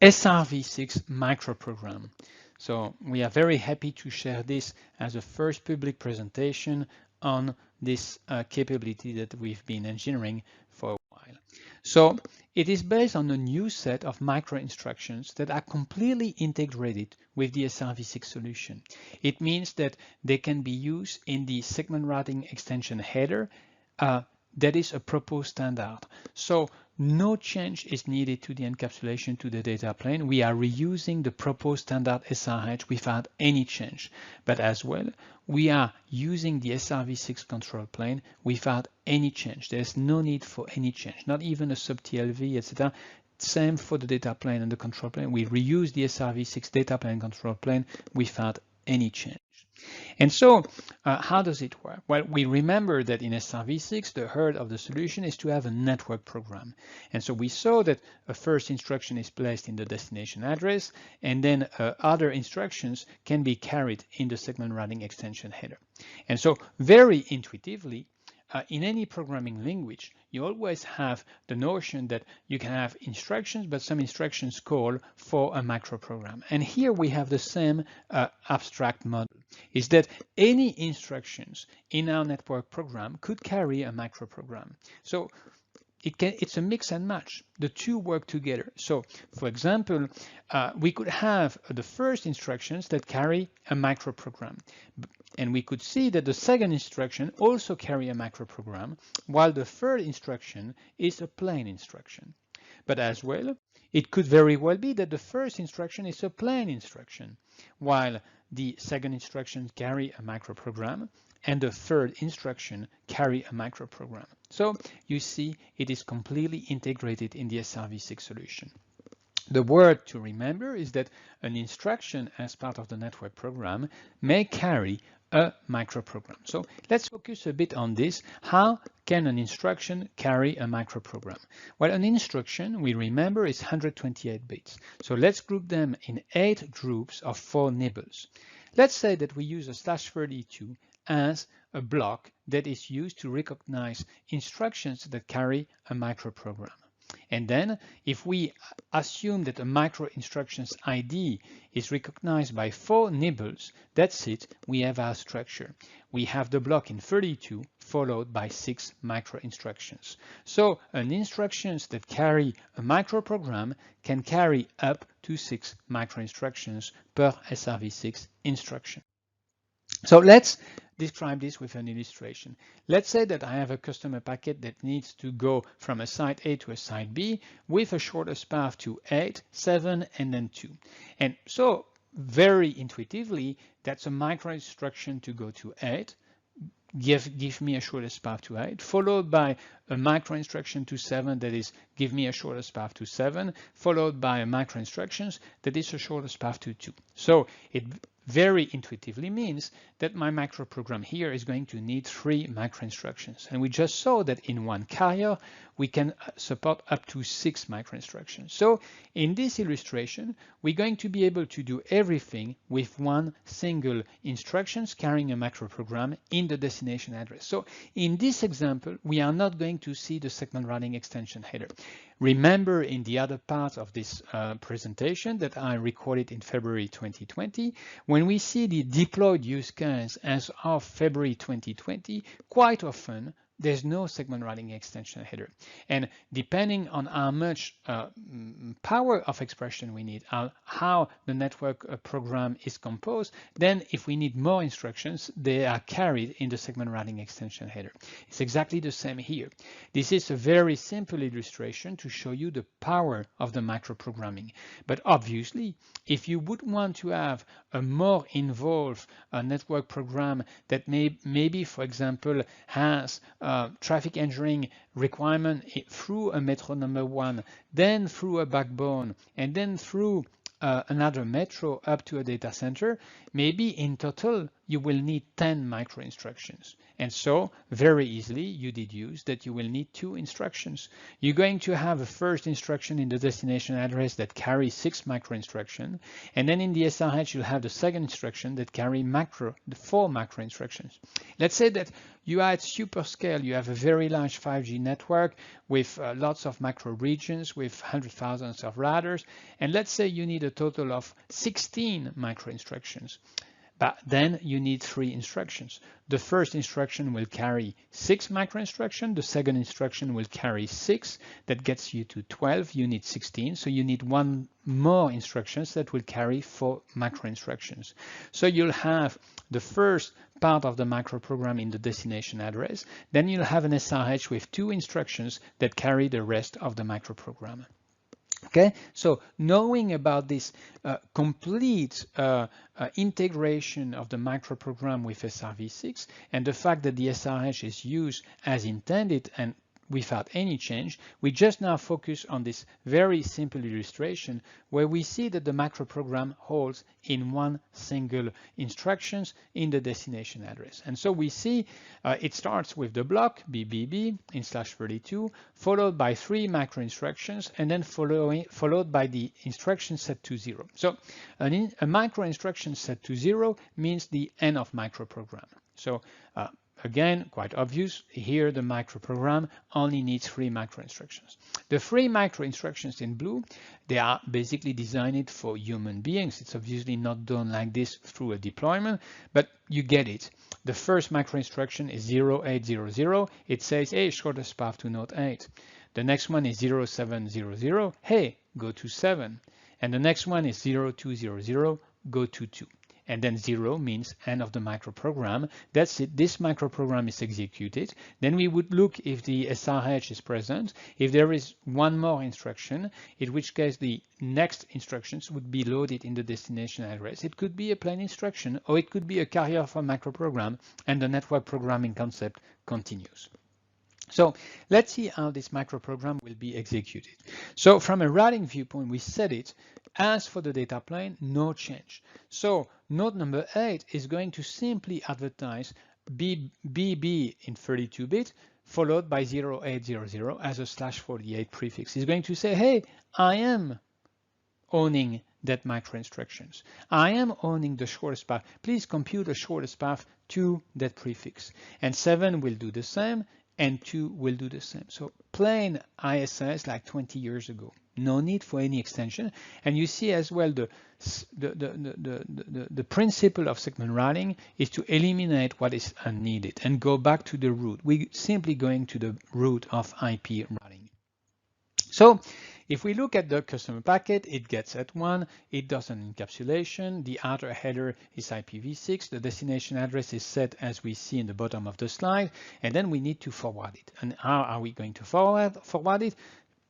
SRv6 microprogram. So we are very happy to share this as a first public presentation on this capability that we've been engineering for a while. So it is based on a new set of micro instructions that are completely integrated with the SRv6 solution. It means that they can be used in the segment routing extension header that is a proposed standard. So no change is needed to the encapsulation to the data plane. We are reusing the proposed standard SRh without any change. But as well, we are using the SRv6 control plane without any change. There's no need for any change, not even a sub-TLV, etc. Same for the data plane and the control plane. We reuse the SRv6 data plane control plane without any change. And so how does it work? Well, we remember that in SRv6, the heart of the solution is to have a network program. And so we saw that a first instruction is placed in the destination address, and then other instructions can be carried in the segment routing extension header. And so very intuitively, in any programming language, you always have the notion that you can have instructions, but some instructions call for a microprogram. And here we have the same abstract model, is that any instructions in our network program could carry a microprogram. So it's a mix and match. The two work together. So, for example, we could have the first instructions that carry a microprogram. And we could see that the second instruction also carry a microprogram, while the third instruction is a plain instruction. But as well, it could very well be that the first instruction is a plain instruction, while the second instruction carry a microprogram, and the third instruction carry a microprogram. So you see it is completely integrated in the SRv6 solution. The word to remember is that an instruction as part of the network program may carry a microprogram. So let's focus a bit on this. How can an instruction carry a microprogram? Well, an instruction, we remember, is 128 bits. So let's group them in 8 groups of 4 nibbles. Let's say that we use a /32 as a block that is used to recognize instructions that carry a microprogram. And then if we assume that a micro instructions ID is recognized by 4 nibbles, that's it, we have our structure. We have the block in 32 followed by 6 micro instructions. So an instructions that carry a microprogram can carry up to 6 micro instructions per SRv6 instruction. So let's describe this with an illustration. Let's say that I have a customer packet that needs to go from a site A to a site B with a shortest path to 8, 7, and then 2. And so very intuitively, that's a micro instruction to go to 8. Give me a shortest path to 8, followed by a micro instruction to 7 that is give me a shortest path to 7, followed by a micro instructions that is a shortest path to 2. So it very intuitively means that my microprogram here is going to need 3 micro instructions. And we just saw that in one carrier, we can support up to 6 micro instructions. So in this illustration, we're going to be able to do everything with one single instructions carrying a microprogram in the destination address. So in this example, we are not going to see the segment routing extension header. Remember in the other part of this presentation that I recorded in February 2020, when we see the deployed use case as of February 2020, quite often there's no segment routing extension header. And depending on how much power of expression we need, how the network program is composed, then if we need more instructions, they are carried in the segment routing extension header. It's exactly the same here. This is a very simple illustration to show you the power of the microprogramming. But obviously, if you would want to have a more involved network program that maybe, for example, has traffic engineering requirement through a metro number 1, then through a backbone, and then through another metro up to a data center, maybe in total you will need 10 micro instructions. And so very easily you deduce that you will need 2 instructions. You're going to have a first instruction in the destination address that carries 6 macro instructions, and then in the SRH you'll have the second instruction that carry the 4 macro instructions. Let's say that you are at super scale, you have a very large 5G network with lots of macro regions with hundreds of thousands of routers, and let's say you need a total of 16 macro instructions. But then you need 3 instructions. The first instruction will carry 6 macro instructions. The second instruction will carry 6. That gets you to 12. You need 16. So you need 1 more instructions that will carry 4 macro instructions. So you'll have the first part of the macro program in the destination address. Then you'll have an SRH with 2 instructions that carry the rest of the macro program. Okay, so knowing about this complete integration of the macro program with SRv6 and the fact that the SRH is used as intended and without any change, we just now focus on this very simple illustration where we see that the macro program holds in 1 single instructions in the destination address. And so we see it starts with the block BBB in /32, followed by 3 macro instructions, and then followed by the instruction set to 0. So a macro instruction set to 0 means the end of macro program. So again, quite obvious, here the macro program only needs 3 macro instructions. The 3 macro instructions in blue, they are basically designed for human beings. It's obviously not done like this through a deployment, but you get it. The first macro instruction is 0800. It says, hey, shortest path to node 8. The next one is 0700. Hey, go to 7. And the next one is 0200. Go to 2. And then 0 means end of the macro program. That's it. This macro program is executed. Then we would look if the SRH is present. If there is 1 more instruction, in which case the next instructions would be loaded in the destination address. It could be a plain instruction, or it could be a carrier for macro program, and the network programming concept continues. So let's see how this macro program will be executed. So from a routing viewpoint, we set it as for the data plane, no change. So node number 8 is going to simply advertise BB in 32-bit followed by 0800 as a /48 prefix. It's going to say, hey, I am owning that macro instructions. I am owning the shortest path. Please compute the shortest path to that prefix. And 7 will do the same, and 2 will do the same. So plain ISS like 20 years ago. No need for any extension. And you see as well the principle of segment routing is to eliminate what is unneeded and go back to the root. We're simply going to the root of IP routing. So if we look at the customer packet, it gets at 1, it does an encapsulation, the outer header is IPv6, the destination address is set as we see in the bottom of the slide, and then we need to forward it. And how are we going to forward it?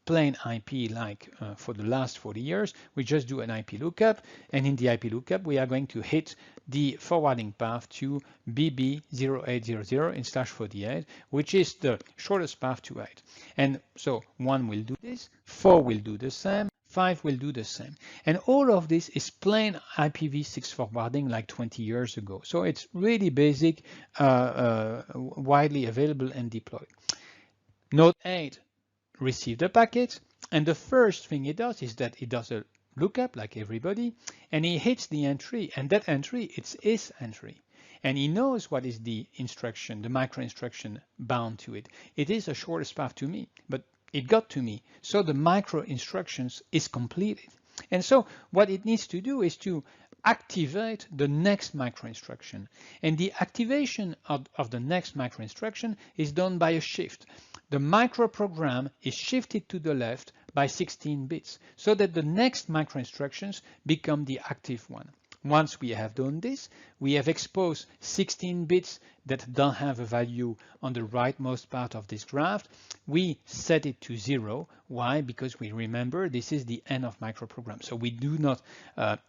Plain IP like for the last 40 years, we just do an IP lookup, and in the IP lookup we are going to hit the forwarding path to BB 0800 in /48, which is the shortest path to 8. And so 1 will do this, 4 will do the same, 5 will do the same. And all of this is plain IPv6 forwarding like 20 years ago. So it's really basic, widely available and deployed. Node 8 receive the packet, and the first thing it does is that it does a lookup like everybody, and he hits the entry, and that entry, it's his entry. And he knows what is the instruction, the macro instruction bound to it. It is a shortest path to me, but it got to me. So the macro instructions is completed. And so what it needs to do is to activate the next macro instruction. And the activation of the next macro instruction is done by a shift. The macro program is shifted to the left by 16 bits so that the next macro instructions become the active one. Once we have done this, we have exposed 16 bits that don't have a value on the rightmost part of this graph. We set it to 0. Why? Because we remember this is the end of macro program. So we do not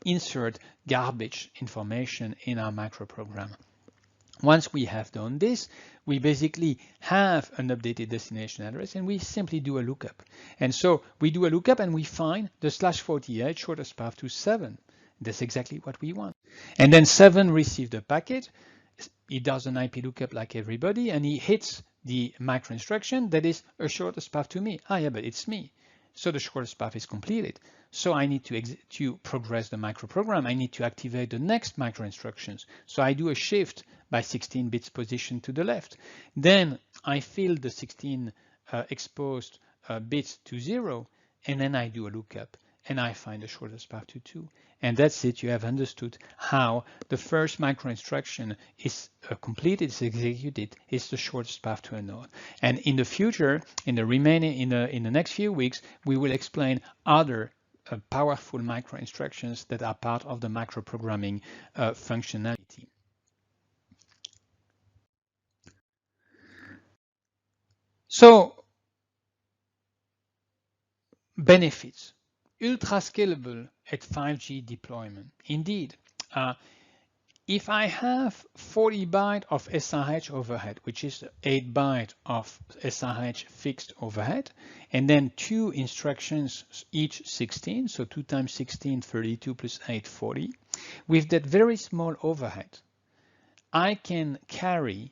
insert garbage information in our macro program. Once we have done this, we basically have an updated destination address and we simply do a lookup. And so we do a lookup and we find the /48 shortest path to 7. That's exactly what we want. And then 7 receives the packet he does an IP lookup like everybody, and he hits the micro instruction that is a shortest path to me. Ah, yeah, but it's me. So the shortest path is completed. So I need to progress the micro program. I need to activate the next micro instructions. So I do a shift by 16 bits position to the left. Then I fill the 16 exposed bits to 0, and then I do a lookup, and I find the shortest path to 2. And that's it. You have understood how the first micro instruction is completed, is executed, is the shortest path to a node. And in the future, in the next few weeks, we will explain other powerful micro instructions that are part of the microprogramming functionality. So, benefits. Ultra scalable at 5G deployment. Indeed, if I have 40 byte of SRh overhead, which is 8 byte of SRh fixed overhead, and then 2 instructions, each 16, so 2 times 16, 32 plus 8, 40. With that very small overhead, I can carry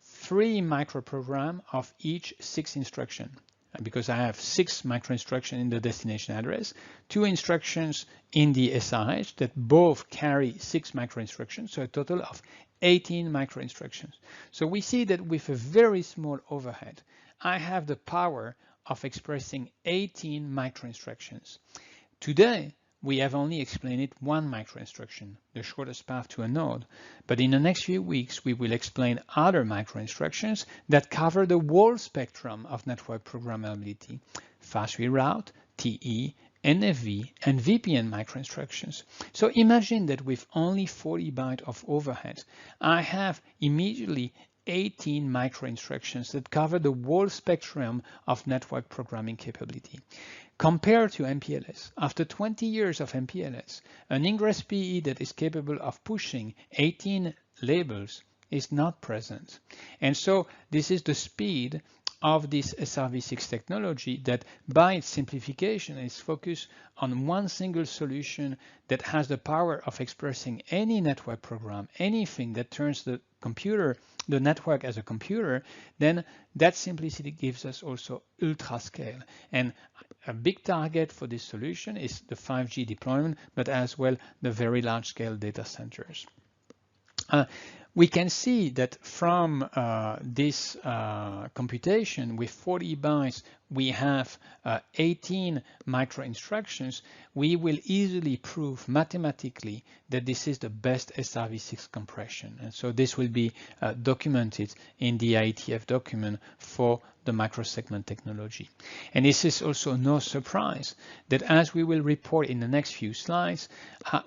3 microprogram of each 6 instruction. Because I have 6 micro instructions in the destination address, 2 instructions in the SRH that both carry 6 micro instructions, so a total of 18 micro instructions. So we see that with a very small overhead, I have the power of expressing 18 micro instructions. Today, we have only explained it one micro instruction, the shortest path to a node. But in the next few weeks, we will explain other micro instructions that cover the whole spectrum of network programmability: fast reroute, TE, NFV, and VPN micro instructions. So imagine that with only 40 bytes of overhead, I have immediately 18 micro instructions that cover the whole spectrum of network programming capability. Compared to MPLS, after 20 years of MPLS, an ingress PE that is capable of pushing 18 labels is not present. And so this is the speed of this SRv6 technology that, by its simplification, is focused on one single solution that has the power of expressing any network program, anything that turns the network as a computer. Then that simplicity gives us also ultra scale. And a big target for this solution is the 5G deployment, but as well the very large scale data centers. We can see that from this computation with 40 bytes, we have 18 micro instructions. We will easily prove mathematically that this is the best SRv6 compression. And so this will be documented in the IETF document for the microsegment technology. And this is also no surprise that, as we will report in the next few slides,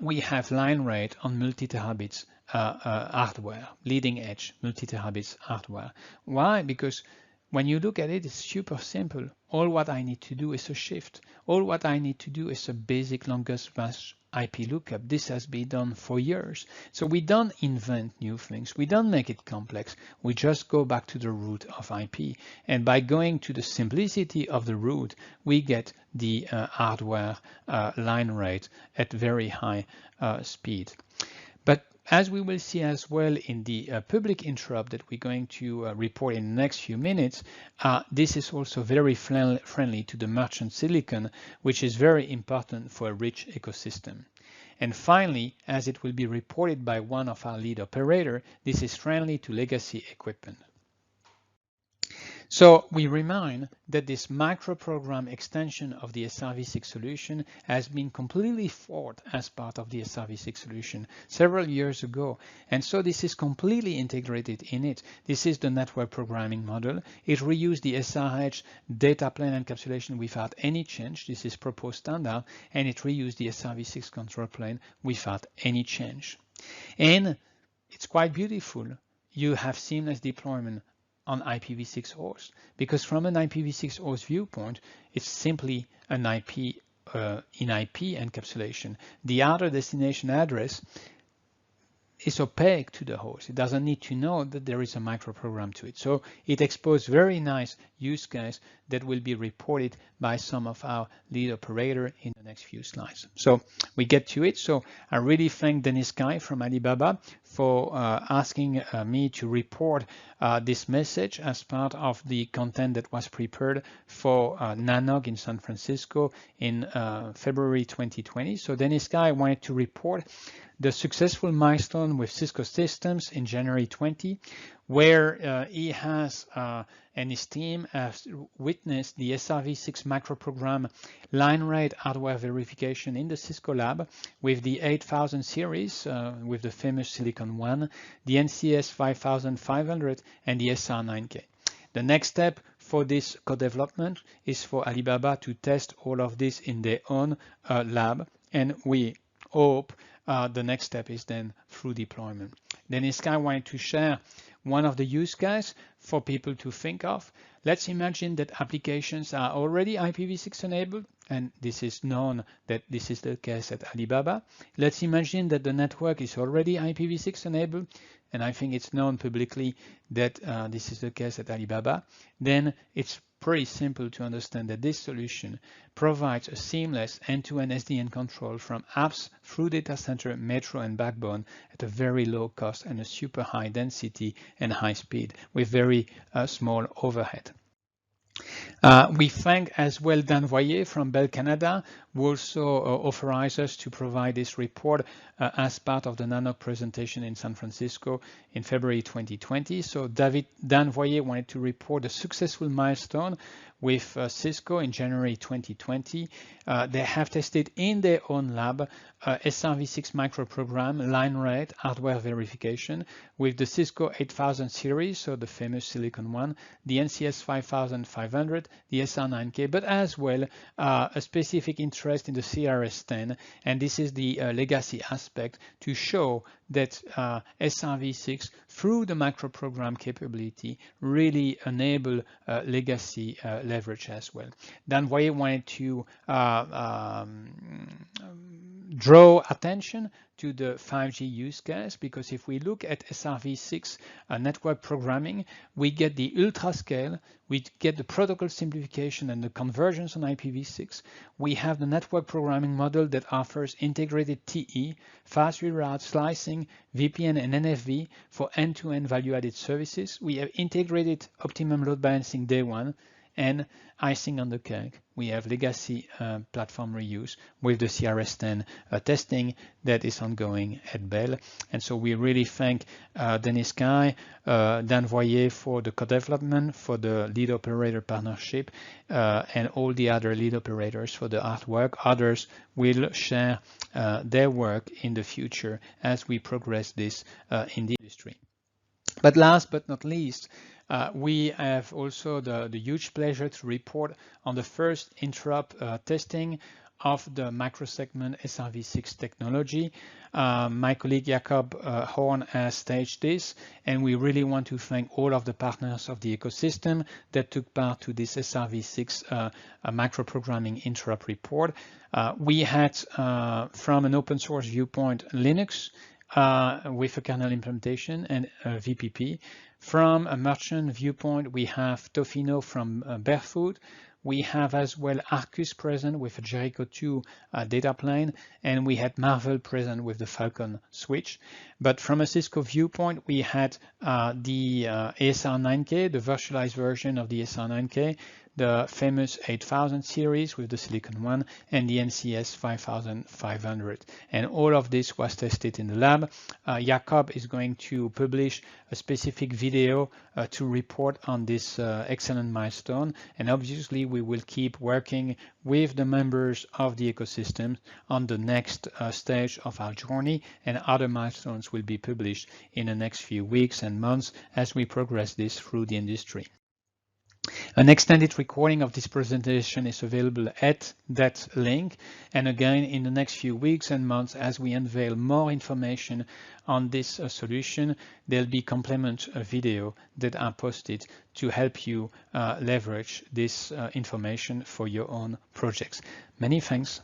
we have line rate on multi-terabits hardware, leading edge multi-terabits hardware. Why? Because when you look at it, it's super simple. All what I need to do is a shift. All what I need to do is a basic longest path IP lookup. This has been done for years. So we don't invent new things. We don't make it complex. We just go back to the root of IP. And by going to the simplicity of the root, we get the hardware line rate at very high speed. But as we will see as well in the public interrupt that we're going to report in the next few minutes, this is also very friendly to the merchant silicon, which is very important for a rich ecosystem. And finally, as it will be reported by one of our lead operator, this is friendly to legacy equipment. So we remind that this microprogram extension of the SRv6 solution has been completely thought as part of the SRv6 solution several years ago. And so this is completely integrated in it. This is the network programming model. It reused the SRH data plane encapsulation without any change. This is proposed standard. And it reused the SRv6 control plane without any change. And it's quite beautiful. You have seamless deployment on IPv6 host, because from an IPv6 host viewpoint, it's simply an IP in IP encapsulation. The other destination address is opaque to the host. It doesn't need to know that there is a microprogram to it. So it exposed very nice use case that will be reported by some of our lead operator in the next few slides. So we get to it. So I really thank Dennis Kai from Alibaba for asking me to report this message as part of the content that was prepared for NANOG in San Francisco in February 2020. So Dennis Kai wanted to report the successful milestone with Cisco Systems in January 20, where he has and his team has witnessed the SRv6 microprogram line rate hardware verification in the Cisco lab with the 8000 series, with the famous Silicon One, the NCS 5500, and the SR9K. The next step for this co-development is for Alibaba to test all of this in their own lab, and we hope the next step is then through deployment. Then Sky wanted to share one of the use cases for people to think of. Let's imagine that applications are already IPv6 enabled, and this is known that this is the case at Alibaba. Let's imagine that the network is already IPv6 enabled, and I think it's known publicly that this is the case at Alibaba. Then it's pretty simple to understand that this solution provides a seamless end-to-end SDN control from apps through data center, metro, and backbone at a very low cost and a super high density and high speed with very small overhead. We thank as well Dan Voyer from Bell Canada, who also authorized us to provide this report as part of the NANOG presentation in San Francisco in February 2020. So Dan Voyer wanted to report a successful milestone with Cisco in January 2020. They have tested in their own lab SRv6 microprogram line rate hardware verification with the Cisco 8000 series, so the famous Silicon One, the NCS 5500, the SR9K, but as well a specific interest in the CRS10, and this is the legacy aspect to show that SRv6 through the microprogram capability really enable legacy leverage as well. Dan Voyer wanted to draw attention to the 5G use case, because if we look at SRv6 network programming, we get the ultra scale, we get the protocol simplification and the convergence on IPv6. We have the network programming model that offers integrated TE, fast reroute, slicing, VPN, and NFV for end-to-end value-added services. We have integrated optimum load balancing day one, and icing on the cake, we have legacy platform reuse with the CRS10 testing that is ongoing at Bell. And so we really thank Dennis Kai, Dan Voyer for the co-development, for the lead operator partnership, and all the other lead operators for the artwork. Others will share their work in the future as we progress this in the industry. But last but not least, we have also the huge pleasure to report on the first interrupt testing of the microsegment SRv6 technology. My colleague Jakob Horn has staged this, and we really want to thank all of the partners of the ecosystem that took part to this SRv6 microprogramming interrupt report. We had, from an open source viewpoint, Linux, with a kernel implementation and VPP. From a merchant viewpoint, we have Tofino from Barefoot. We have as well Arcus present with a Jericho 2 data plane, and we had Marvel present with the Falcon switch. But from a Cisco viewpoint, we had the ASR9K, the virtualized version of the ASR9K, the famous 8000 series with the Silicon One, and the NCS 5500. And all of this was tested in the lab. Jakob is going to publish a specific video to report on this excellent milestone. And obviously, we will keep working with the members of the ecosystem on the next stage of our journey, and other milestones will be published in the next few weeks and months as we progress this through the industry. An extended recording of this presentation is available at that link. And again, in the next few weeks and months, as we unveil more information on this solution, there'll be complement video that are posted to help you leverage this information for your own projects. Many thanks.